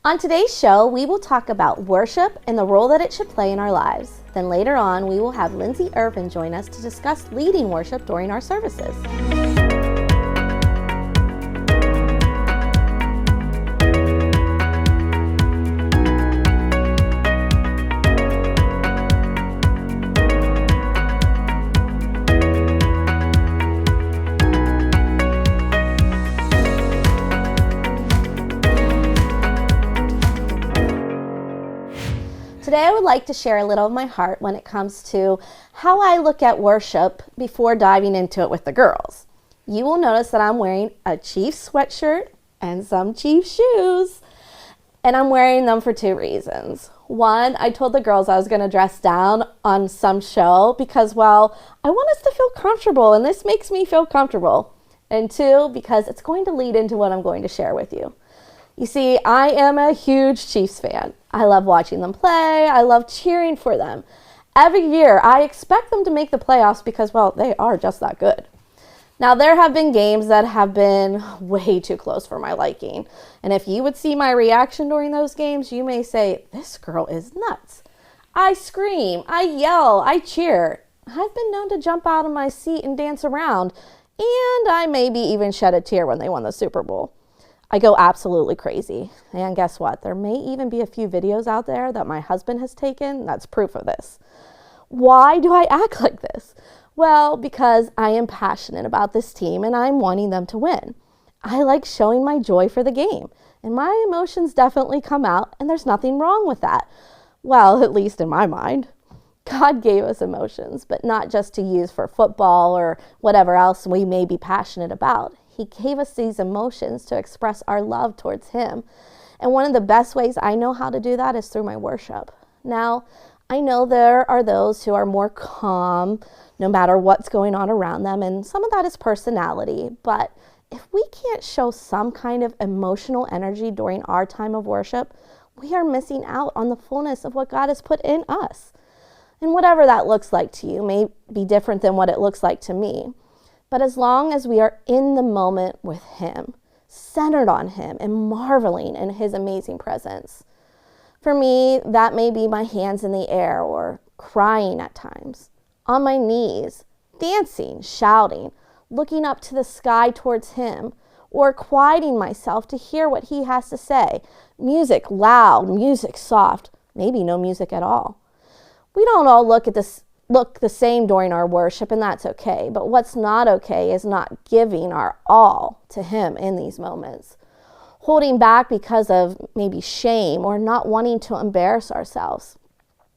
On today's show, we will talk about worship and the role that it should play in our lives. Then later on, we will have Lindsey Irvin join us to discuss leading worship during our services. Today I would like to share a little of my heart when it comes to how I look at worship before diving into it with the girls. You will notice that I'm wearing a Chiefs sweatshirt and some Chiefs shoes. And I'm wearing them for two reasons. One, I told the girls I was going to dress down on some show because, well, I want us to feel comfortable and this makes me feel comfortable. And two, because it's going to lead into what I'm going to share with you. You see, I am a huge Chiefs fan. I love watching them play. I love cheering for them. Every year, I expect them to make the playoffs because, well, they are just that good. Now, there have been games that have been way too close for my liking. And if you would see my reaction during those games, you may say, this girl is nuts. I scream, I yell, I cheer. I've been known to jump out of my seat and dance around. And I maybe even shed a tear when they won the Super Bowl. I go absolutely crazy. And guess what? There may even be a few videos out there that my husband has taken that's proof of this. Why do I act like this? Well, because I am passionate about this team and I'm wanting them to win. I like showing my joy for the game. And my emotions definitely come out, and there's nothing wrong with that. Well, at least in my mind. God gave us emotions, but not just to use for football or whatever else we may be passionate about. He gave us these emotions to express our love towards Him. And one of the best ways I know how to do that is through my worship. Now, I know there are those who are more calm no matter what's going on around them, and some of that is personality. But if we can't show some kind of emotional energy during our time of worship, we are missing out on the fullness of what God has put in us. And whatever that looks like to you may be different than what it looks like to me. But as long as we are in the moment with Him, centered on Him, and marveling in His amazing presence. For me, that may be my hands in the air or crying at times, on my knees, dancing, shouting, looking up to the sky towards Him, or quieting myself to hear what He has to say. Music loud, music soft, maybe no music at all. We don't all look the same during our worship, and that's okay. But what's not okay is not giving our all to Him in these moments. Holding back because of maybe shame or not wanting to embarrass ourselves.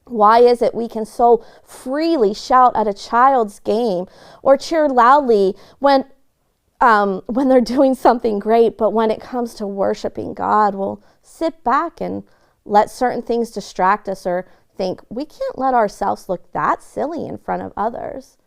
Why is it we can so freely shout at a child's game or cheer loudly when they're doing something great, but when it comes to worshiping God, we'll sit back and let certain things distract us or think we can't let ourselves look that silly in front of others.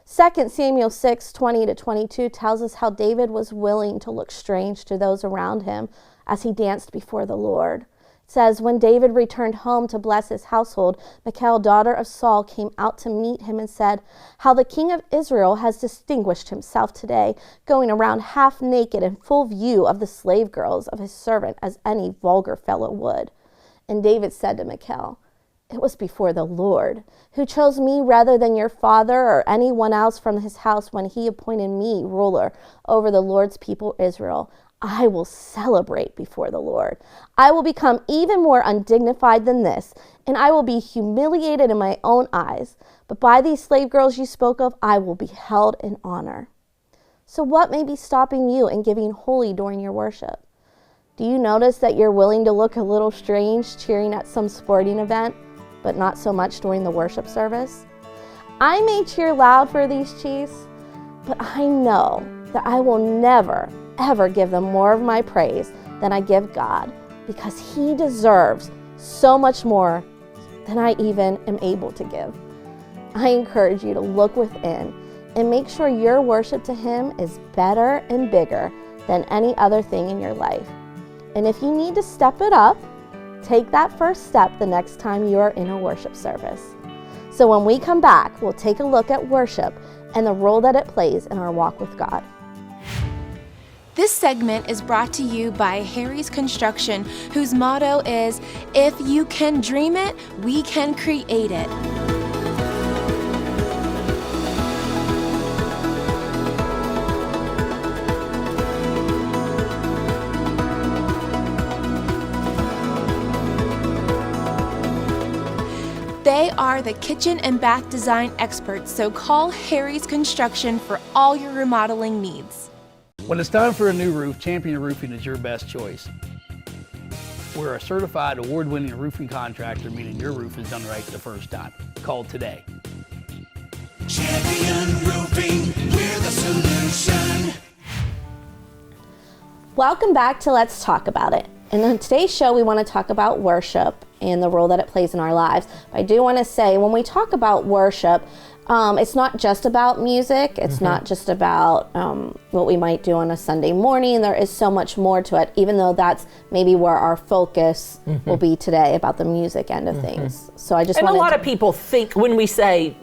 2 Samuel 6:20-22 tells us how David was willing to look strange to those around him as he danced before the Lord. It says, when David returned home to bless his household, Michal, daughter of Saul, came out to meet him and said, how the king of Israel has distinguished himself today, going around half naked in full view of the slave girls of his servant as any vulgar fellow would. And David said to Michal, it was before the Lord, who chose me rather than your father or anyone else from his house when he appointed me ruler over the Lord's people Israel. I will celebrate before the Lord. I will become even more undignified than this, and I will be humiliated in my own eyes. But by these slave girls you spoke of, I will be held in honor. So what may be stopping you in giving holy during your worship? Do you notice that you're willing to look a little strange cheering at some sporting event, but not so much during the worship service? I may cheer loud for these Chiefs, but I know that I will never, ever give them more of my praise than I give God, because He deserves so much more than I even am able to give. I encourage you to look within and make sure your worship to Him is better and bigger than any other thing in your life. And if you need to step it up, take that first step the next time you are in a worship service. So when we come back, we'll take a look at worship and the role that it plays in our walk with God. This segment is brought to you by Harry's Construction, whose motto is, "If you can dream it, we can create it." They are the kitchen and bath design experts, so call Harry's Construction for all your remodeling needs. When it's time for a new roof, Champion Roofing is your best choice. We're a certified award-winning roofing contractor, meaning your roof is done right the first time. Call today. Champion Roofing, we're the solution. Welcome back to Let's Talk About It. And on today's show, we want to talk about worship and the role that it plays in our lives. I do want to say, when we talk about worship, it's not just about music. It's not just about what we might do on a Sunday morning. There is so much more to it, even though that's maybe where our focus will be today, about the music end of things. So I just And wanted a lot of people think, when we say,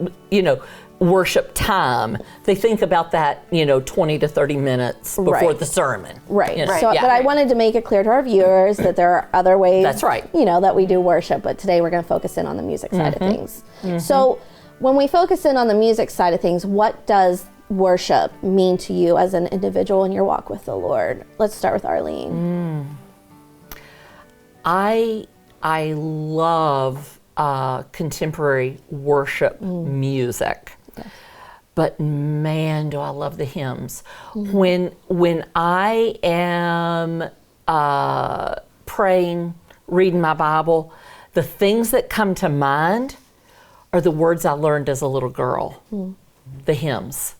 worship time, they think about that, 20 to 30 minutes before the sermon. Right. You know? So, but I wanted to make it clear to our viewers that there are other ways. That's right. That we do worship. But today we're going to focus in on the music side of things. So when we focus in on the music side of things, what does worship mean to you as an individual in your walk with the Lord? Let's start with Arlene. I love contemporary worship music. But man, do I love the hymns. When I am praying, reading my Bible, the things that come to mind are the words I learned as a little girl, the hymns.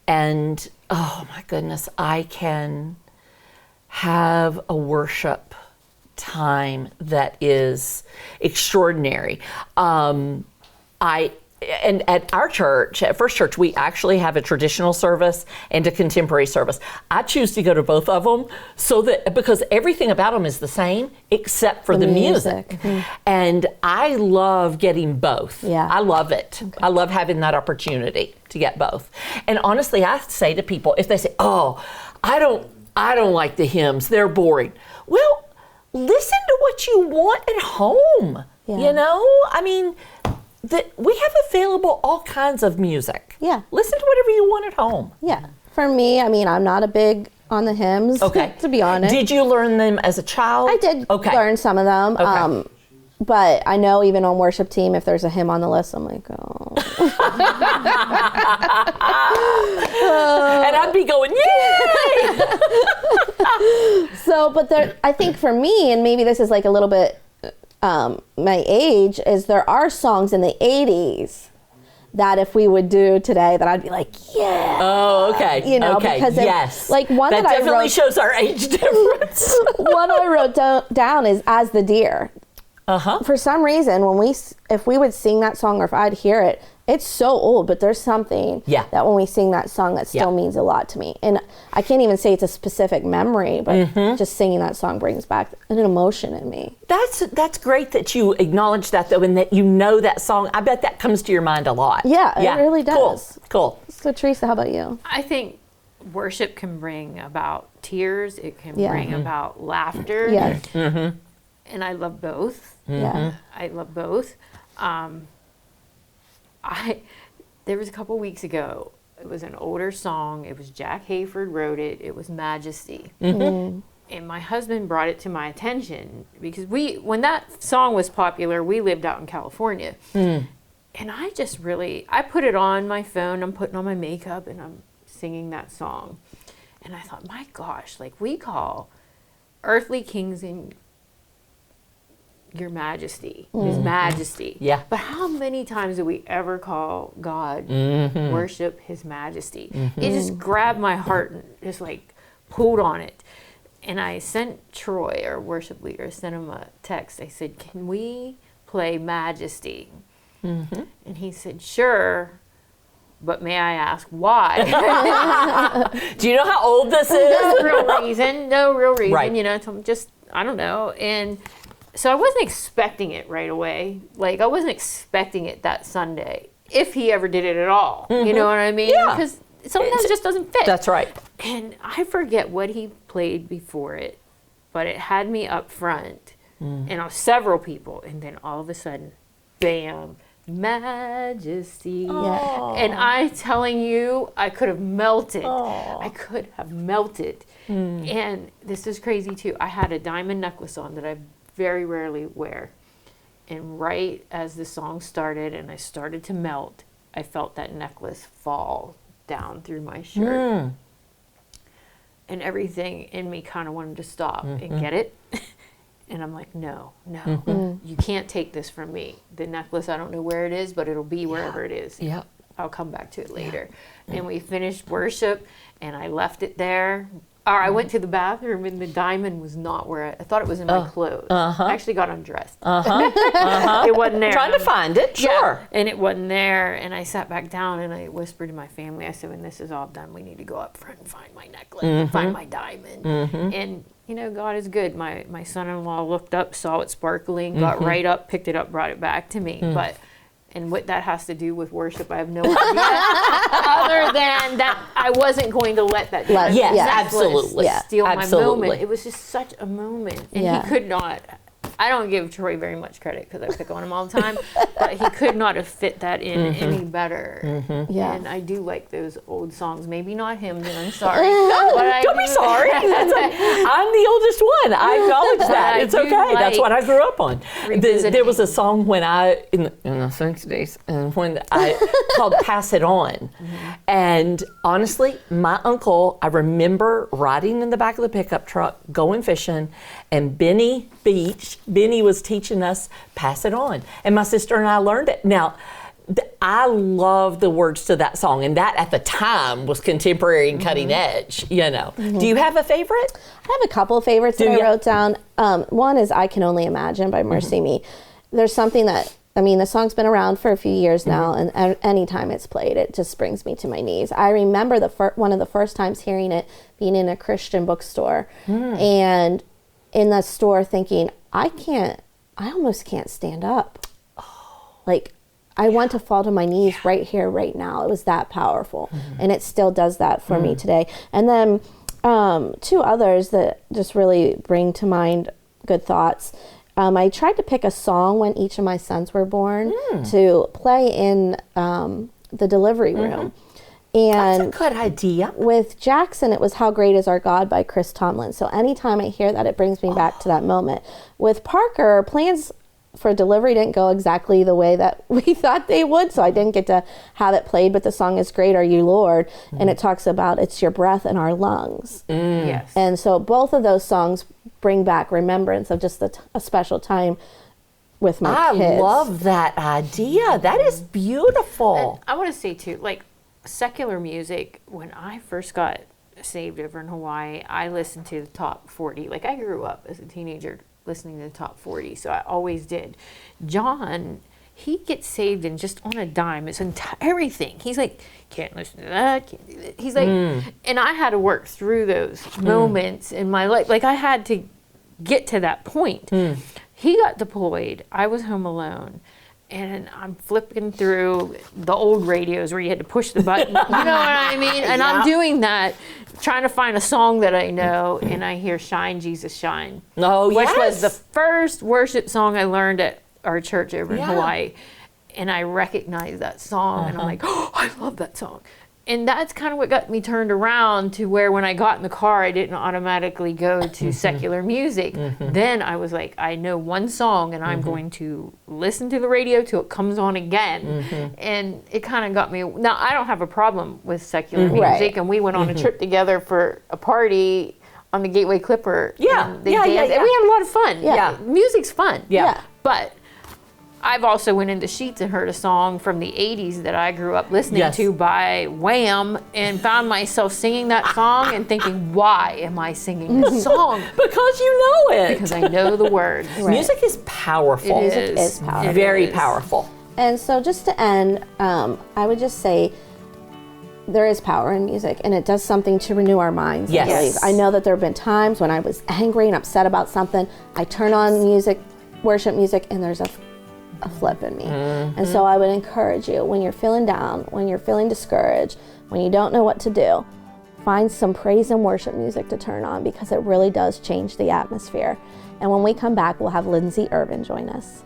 And oh my goodness, I can have a worship time that is extraordinary. And at our church, at First Church, we actually have a traditional service and a contemporary service. I choose to go to both of them because everything about them is the same except for the music. And I love getting both. Yeah. I love it. Okay. I love having that opportunity to get both. And honestly, I say to people, if they say, "Oh, I don't like the hymns, they're boring." Well, listen to what you want at home. Yeah. That we have available all kinds of music. Yeah. Listen to whatever you want at home. Yeah. For me, I'm not a big on the hymns, to be honest. Did you learn them as a child? I did learn some of them. Okay. But I know even on worship team, if there's a hymn on the list, I'm like, oh. And I'd be going, yay! I think for me, and maybe this is like a little bit my age, is there are songs in the 80s that if we would do today, that I'd be like, yeah. Oh, okay. Okay. Because yes. Like one that definitely shows our age difference. One I wrote down is "As the Deer." For some reason, if we would sing that song, or if I'd hear it, it's so old, but there's something that when we sing that song that still means a lot to me. And I can't even say it's a specific memory, but just singing that song brings back an emotion in me. That's great that you acknowledge that, though, and that you know that song. I bet that comes to your mind a lot. Yeah, it really does. Cool. So Teresa, how about you? I think worship can bring about tears. It can bring about laughter. Yeah. And I love both. Yeah. I love both. There was a couple weeks ago, it was an older song. It was Jack Hayford wrote it. It was Majesty. And my husband brought it to my attention because when that song was popular, we lived out in California. And I put it on my phone. I'm putting on my makeup and I'm singing that song. And I thought, my gosh, like we call earthly kings and Your Majesty, His Majesty. Yeah. But how many times do we ever call God, worship His Majesty? It just grabbed my heart and just like pulled on it. And I sent Troy, our worship leader, sent him a text. I said, "Can we play Majesty?" And he said, "Sure, but may I ask why?" Do you know how old this is? No real reason. Right. I don't know. And so I wasn't expecting it right away. Like, I wasn't expecting it that Sunday, if he ever did it at all. You know what I mean? Yeah. Because sometimes it just doesn't fit. That's right. And I forget what he played before it, but it had me up front, and several people, and then all of a sudden, bam, Majesty. And I'm telling you, I could have melted. I could have melted. And this is crazy too. I had a diamond necklace on that I very rarely wear. And right as the song started and I started to melt, I felt that necklace fall down through my shirt. And everything in me kind of wanted to stop and get it. And I'm like, no, you can't take this from me. The necklace, I don't know where it is, but it'll be wherever it is. Yep. I'll come back to it later. And we finished worship, and I left it there. Or I went to the bathroom, and the diamond was not where I thought it was in my clothes. I actually got undressed. It wasn't there. Trying to find it, sure. Yeah, and it wasn't there. And I sat back down, and I whispered to my family, I said, when this is all done, we need to go up front and find my necklace, and find my diamond. And you know, God is good. My son-in-law looked up, saw it sparkling, got right up, picked it up, brought it back to me. And what that has to do with worship, I have no idea. Other than that, I wasn't going to let that steal my moment. It was just such a moment. And he could not. I don't give Troy very much credit because I pick on him all the time, but he could not have fit that in any better. And I do like those old songs. Maybe not him, then I'm sorry. But Don't be sorry. I'm the oldest one. I acknowledge that. It's okay. That's what I grew up on. There was a song when in the 60s, and when I called "Pass It On," and honestly, my uncle, I remember riding in the back of the pickup truck, going fishing, and Benny was teaching us "Pass It On," and my sister and I learned it. Now, I love the words to that song, and that at the time was contemporary and cutting edge, you know. Do you have a favorite? I have a couple of favorites that I wrote down. One is "I Can Only Imagine" by Mercy Me. There's something that, I mean, the song's been around for a few years now, and anytime it's played, it just brings me to my knees. I remember one of the first times hearing it being in a Christian bookstore, and in the store thinking, I almost can't stand up. Like, I want to fall to my knees right here, right now. It was that powerful. And it still does that for me today. And then two others that just really bring to mind good thoughts. I tried to pick a song when each of my sons were born to play in the delivery room. And that's a good idea. With Jackson, it was "How Great Is Our God" by Chris Tomlin. So anytime I hear that, it brings me back to that moment. With Parker, plans for delivery didn't go exactly the way that we thought they would, so I didn't get to have it played, but the song is "Great Are You, Lord," and it talks about it's your breath in our lungs. Yes. And so both of those songs bring back remembrance of just a special time with my kids. I love that idea. That is beautiful. And I want to say too, like, secular music, when I first got saved over in Hawaii, I listened to the top 40. Like, I grew up as a teenager listening to the top 40, so I always did. John, he gets saved and just on a dime. It's everything. He's like, can't listen to that, can't do that. He's like, and I had to work through those moments in my life. Like, I had to get to that point. He got deployed. I was home alone. And I'm flipping through the old radios where you had to push the button. You know what I mean? And I'm doing that, trying to find a song that I know, and I hear "Shine, Jesus, Shine." Which was the first worship song I learned at our church over in Hawaii. And I recognized that song, and I'm like, oh, I love that song. And that's kind of what got me turned around to where when I got in the car, I didn't automatically go to secular music. Then I was like, I know one song and I'm going to listen to the radio till it comes on again. And it kind of got me. Now, I don't have a problem with secular music. And we went on a trip together for a party on the Gateway Clipper. And they danced. And we had a lot of fun. Music's fun. But I've also went into Sheets and heard a song from the 80s that I grew up listening to by Wham, and found myself singing that song and thinking, why am I singing this song? Because you know it. Because I know the words. Music is powerful. Music is powerful. Very powerful. And so just to end, I would just say there is power in music, and it does something to renew our minds. Yes. I know that there have been times when I was angry and upset about something. I turn on music, worship music, and there's a flip in me. And so I would encourage you, when you're feeling down, when you're feeling discouraged, when you don't know what to do, find some praise and worship music to turn on, because it really does change the atmosphere. And when we come back, we'll have Lindsey Irvin join us.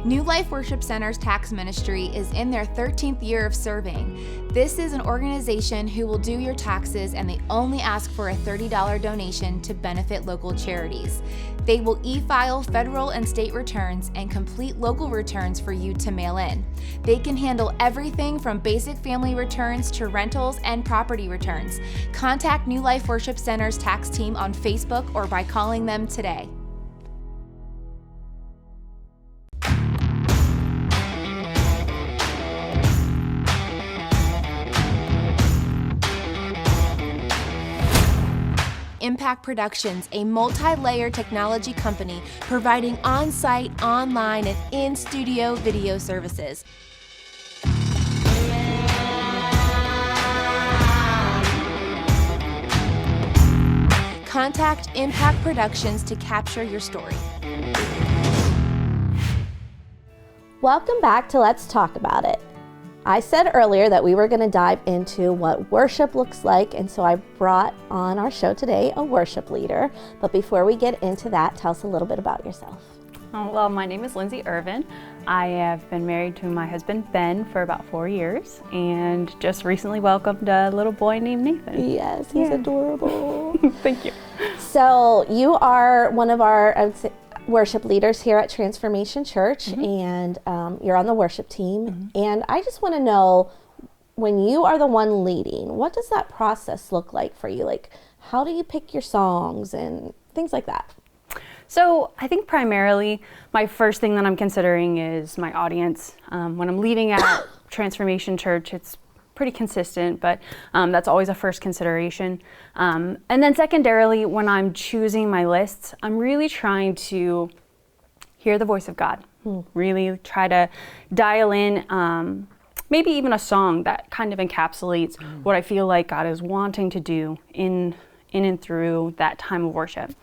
New Life Worship Center's tax ministry is in their 13th year of serving. This is an organization who will do your taxes, and they only ask for a $30 donation to benefit local charities. They will e-file federal and state returns and complete local returns for you to mail in. They can handle everything from basic family returns to rentals and property returns. Contact New Life Worship Center's tax team on Facebook or by calling them today. Impact Productions, a multi-layer technology company providing on-site, online, and in-studio video services. Contact Impact Productions to capture your story. Welcome back to Let's Talk About It. I said earlier that we were going to dive into what worship looks like, and so I brought on our show today a worship leader. But before we get into that, tell us a little bit about yourself. Well, my name is Lindsey Irvin. I have been married to my husband, Ben, for about 4 years, and just recently welcomed a little boy named Nathan. Yes, he's adorable. Thank you. So you are one of our, I would say, worship leaders here at Transformation Church, and you're on the worship team. And I just want to know, when you are the one leading, what does that process look like for you? Like, how do you pick your songs and things like that? So I think primarily my first thing that I'm considering is my audience. When I'm leading at Transformation Church, it's pretty consistent, but that's always a first consideration. And then secondarily, when I'm choosing my lists, I'm really trying to hear the voice of God. Really try to dial in maybe even a song that kind of encapsulates what I feel like God is wanting to do in and through that time of worship.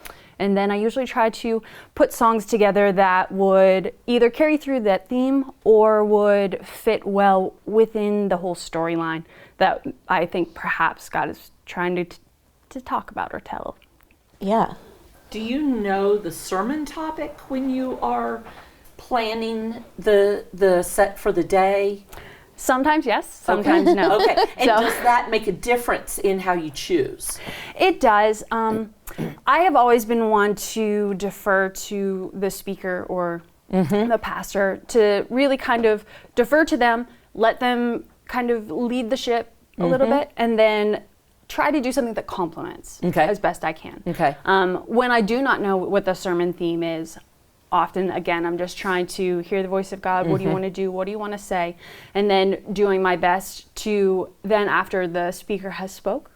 And then I usually try to put songs together that would either carry through that theme or would fit well within the whole storyline that I think perhaps God is trying to talk about or tell. Yeah. Do you know the sermon topic when you are planning the set for the day? Sometimes yes, sometimes no. Okay, and does that make a difference in how you choose? It does. I have always been one to defer to the speaker or the pastor, to really kind of defer to them, let them kind of lead the ship a little bit, and then try to do something that complements as best I can. Okay. When I do not know what the sermon theme is, often, again, I'm just trying to hear the voice of God. What do you want to do? What do you want to say? And then doing my best to then, after the speaker has spoke,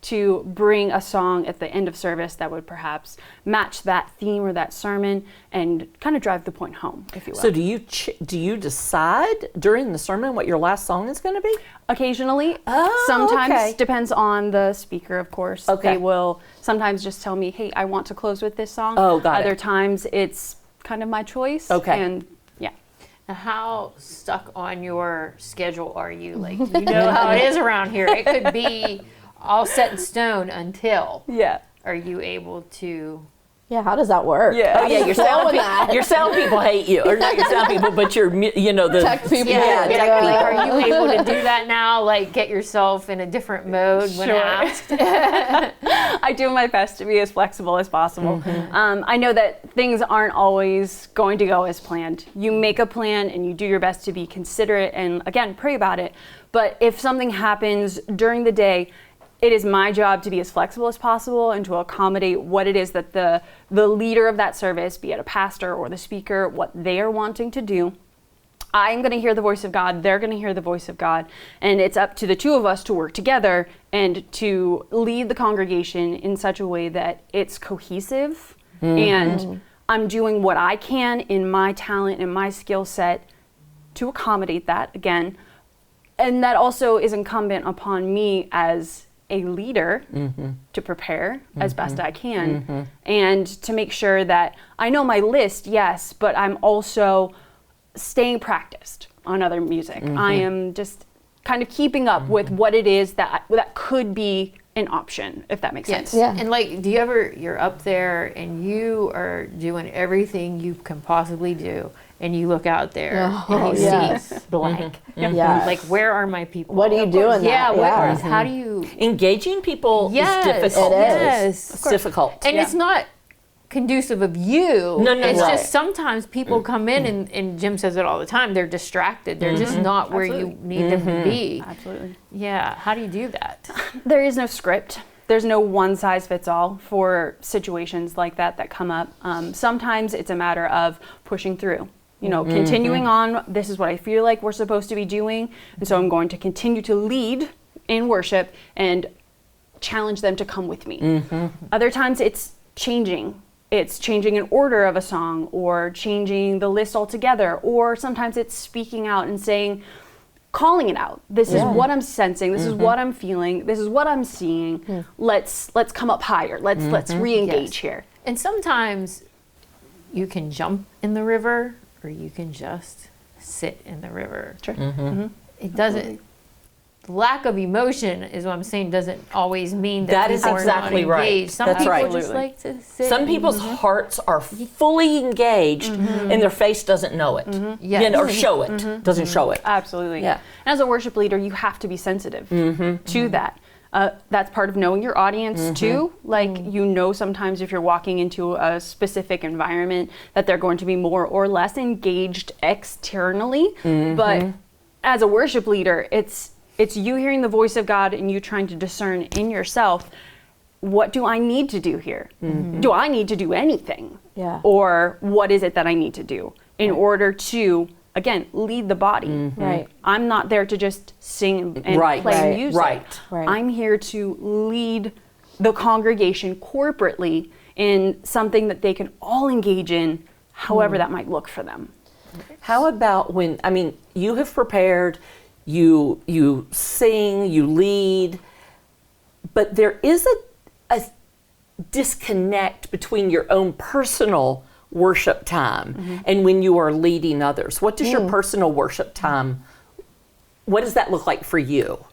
to bring a song at the end of service that would perhaps match that theme or that sermon and kind of drive the point home, if you will. So do you decide during the sermon what your last song is going to be? Occasionally. Oh, sometimes, okay. depends on the speaker, of course. Okay. They will sometimes just tell me, hey, I want to close with this song. Oh, got it. Other times it's kind of my choice. Okay. And yeah. Now, how stuck on your schedule are you? Like, you know how it is around here. It could be all set in stone until. Yeah. Are you able to? Yeah, how does that work? Yeah. Oh yeah, your sound people hate you, or not your sound people, but the Tech people. Yeah, tech like, people. are you able to do that now? Like, get yourself in a different mode when Sure. asked? I do my best to be as flexible as possible. I know that things aren't always going to go as planned. You make a plan and you do your best to be considerate and, again, pray about it. But if something happens during the day, it is my job to be as flexible as possible and to accommodate what it is that the leader of that service, be it a pastor or the speaker, what they are wanting to do. I'm going to hear the voice of God, they're going to hear the voice of God, and it's up to the two of us to work together and to lead the congregation in such a way that it's cohesive, and I'm doing what I can in my talent and my skill set to accommodate that, again. And that also is incumbent upon me as a leader to prepare as best I can and to make sure that I know my list, yes, but I'm also staying practiced on other music. I am just kind of keeping up with what it is that could be an option, if that makes sense. Yeah. And like, you're up there and you are doing everything you can possibly do, and you look out there and you yes. see blank. Yeah. Like, where are my people? What do you do in that? Yeah, Yeah. how do you? Engaging people Yes, is difficult. it is. Yes, It's difficult. and it's not conducive of you. No, it's right. just sometimes people come in and Jim says it all the time. They're distracted. They're just not where you need them to be. Absolutely. Yeah. How do you do that? There is no script. There's no one size fits all for situations like that come up. Sometimes it's a matter of pushing through. Continuing on, this is what I feel like we're supposed to be doing, and so I'm going to continue to lead in worship and challenge them to come with me. Other times it's changing. It's changing an order of a song, or changing the list altogether, or sometimes it's speaking out and saying, calling it out. This is what I'm sensing. This is what I'm feeling. This is what I'm seeing. Let's come up higher. Let's re-engage here. And sometimes you can jump in the river, or you can just sit in the river. Sure. It doesn't. Lack of emotion is what I'm saying. Doesn't always mean That that is people exactly are not right. engaged. Some That's people right. just like to sit. Some people's hearts are fully engaged, and their face doesn't know it, Yes. or show it. Doesn't show it. Absolutely. Yeah. And as a worship leader, you have to be sensitive to that. That's part of knowing your audience too. Like, sometimes if you're walking into a specific environment that they're going to be more or less engaged externally. But as a worship leader, it's you hearing the voice of God and you trying to discern in yourself, what do I need to do here? Do I need to do anything? Yeah. Or what is it that I need to do in order to, again, lead the body? Right. I'm not there to just sing and Right. play Right. music. Right. Right. I'm here to lead the congregation corporately in something that they can all engage in, however that might look for them. How about you have prepared, you sing, you lead, but there is a disconnect between your own personal worship time and when you are leading others. What does your personal worship time, what does that look like for you?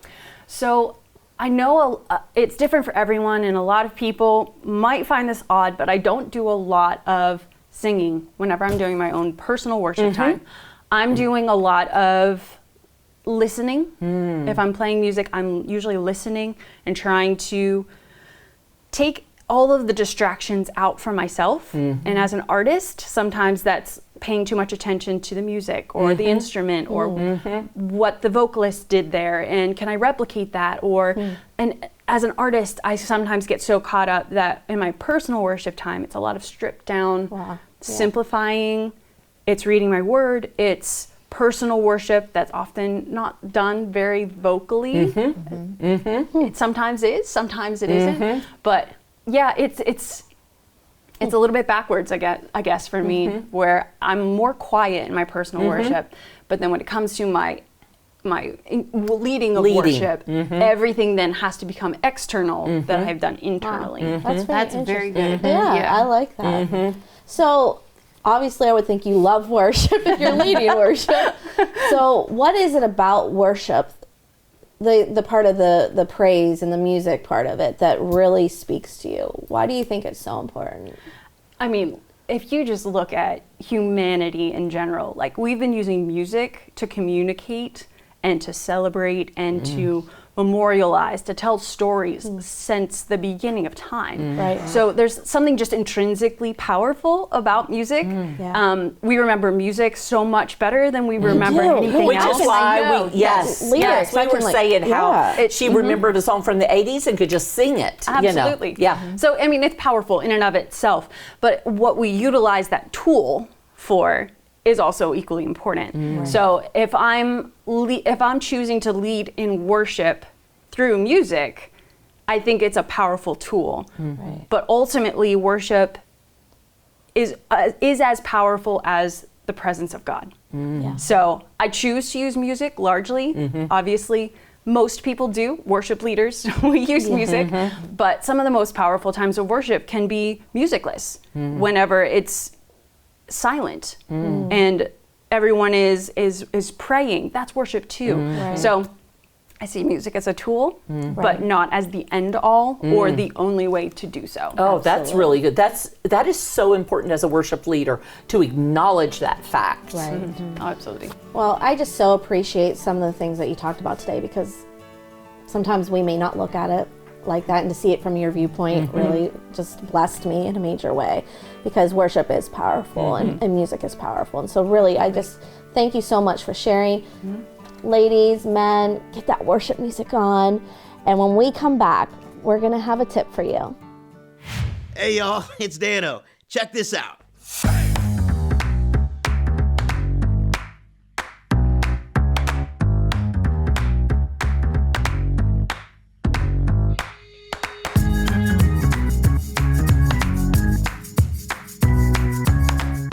So I know it's different for everyone, and a lot of people might find this odd, but I don't do a lot of singing whenever I'm doing my own personal worship time. I'm doing a lot of listening. If I'm playing music, I'm usually listening and trying to take all of the distractions out from myself. And as an artist, sometimes that's paying too much attention to the music or the instrument or what the vocalist did there, and can I replicate that? And as an artist, I sometimes get so caught up that in my personal worship time, it's a lot of stripped down, simplifying. It's reading my word. It's personal worship that's often not done very vocally. It sometimes is, sometimes it isn't. But yeah, it's a little bit backwards, I guess for me, where I'm more quiet in my personal worship, but then when it comes to my leading of worship, everything then has to become external that I've done internally. That's very good. Yeah, I like that. So obviously I would think you love worship if you're leading worship. So what is it about worship, the part of the praise and the music part of it, that really speaks to you? Why do you think it's so important? I mean, if you just look at humanity in general, like, we've been using music to communicate and to celebrate and to memorialize, to tell stories since the beginning of time. Right. So there's something just intrinsically powerful about music. Yeah. We remember music so much better than we remember anything Which else. is why lyrics, we I were can, like, saying how yeah. she remembered a song from the 80s and could just sing it. Absolutely. You know? Yeah. So, I mean, it's powerful in and of itself, but what we utilize that tool for is also equally important. So if I'm choosing to lead in worship through music, I think it's a powerful tool. Right. But ultimately, worship is as powerful as the presence of God. Yeah. So I choose to use music largely. Obviously, most people do. Worship leaders, we use music. But some of the most powerful times of worship can be musicless, whenever it's silent and everyone is praying. That's worship too. Right. So I see music as a tool, Mm-hmm. but not as the end all or the only way to do so. Oh, that's really good. That is so important as a worship leader to acknowledge that fact. Right. Oh, absolutely. Well, I just so appreciate some of the things that you talked about today, because sometimes we may not look at it like that, and to see it from your viewpoint really just blessed me in a major way, because worship is powerful and music is powerful. And so really, I just thank you so much for sharing. Ladies, men, get that worship music on. And when we come back, we're going to have a tip for you. Hey y'all, it's Dano. Check this out.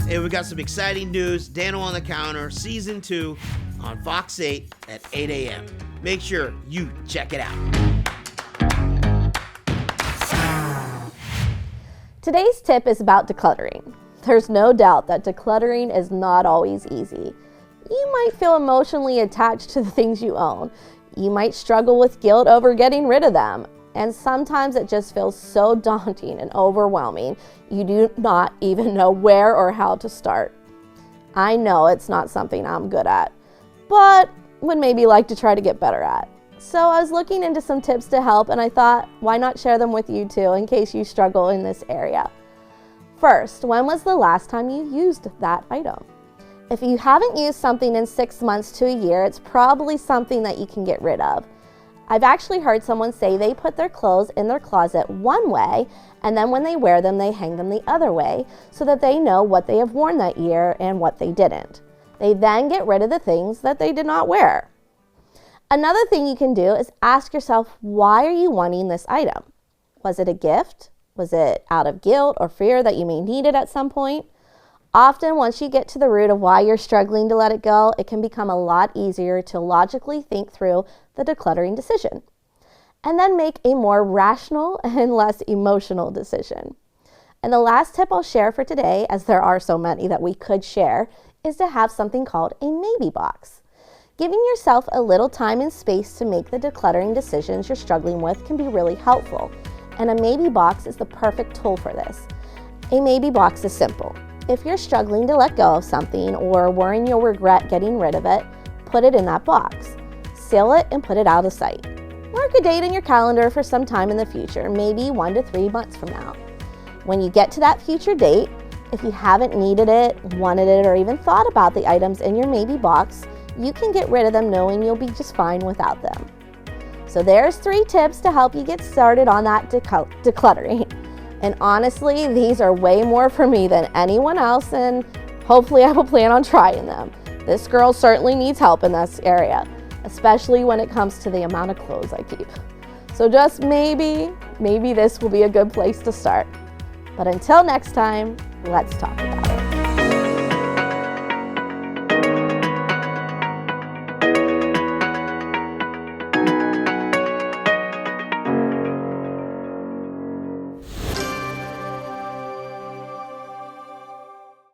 Hey, we got some exciting news. Dano on the Counter, Season 2 on Fox 8 at 8 a.m. Make sure you check it out. Today's tip is about decluttering. There's no doubt that decluttering is not always easy. You might feel emotionally attached to the things you own. You might struggle with guilt over getting rid of them. And sometimes it just feels so daunting and overwhelming, you do not even know where or how to start. I know it's not something I'm good at, but would maybe like to try to get better at. So I was looking into some tips to help, and I thought, why not share them with you too, in case you struggle in this area. First, when was the last time you used that item? If you haven't used something in 6 months to a year, it's probably something that you can get rid of. I've actually heard someone say they put their clothes in their closet one way, and then when they wear them, they hang them the other way, so that they know what they have worn that year and what they didn't. They then get rid of the things that they did not wear. Another thing you can do is ask yourself, why are you wanting this item? Was it a gift? Was it out of guilt or fear that you may need it at some point? Often, once you get to the root of why you're struggling to let it go, it can become a lot easier to logically think through the decluttering decision, and then make a more rational and less emotional decision. And the last tip I'll share for today, as there are so many that we could share, is to have something called a maybe box. Giving yourself a little time and space to make the decluttering decisions you're struggling with can be really helpful, and a maybe box is the perfect tool for this. A maybe box is simple. If you're struggling to let go of something or worrying you'll regret getting rid of it, put it in that box. Seal it and put it out of sight. Mark a date in your calendar for some time in the future, maybe 1 to 3 months from now. When you get to that future date, if you haven't needed it, wanted it, or even thought about the items in your maybe box, you can get rid of them knowing you'll be just fine without them. So there's 3 tips to help you get started on that decluttering. And honestly, these are way more for me than anyone else, and hopefully I will plan on trying them. This girl certainly needs help in this area, especially when it comes to the amount of clothes I keep. So just maybe this will be a good place to start. But until next time, let's talk about it.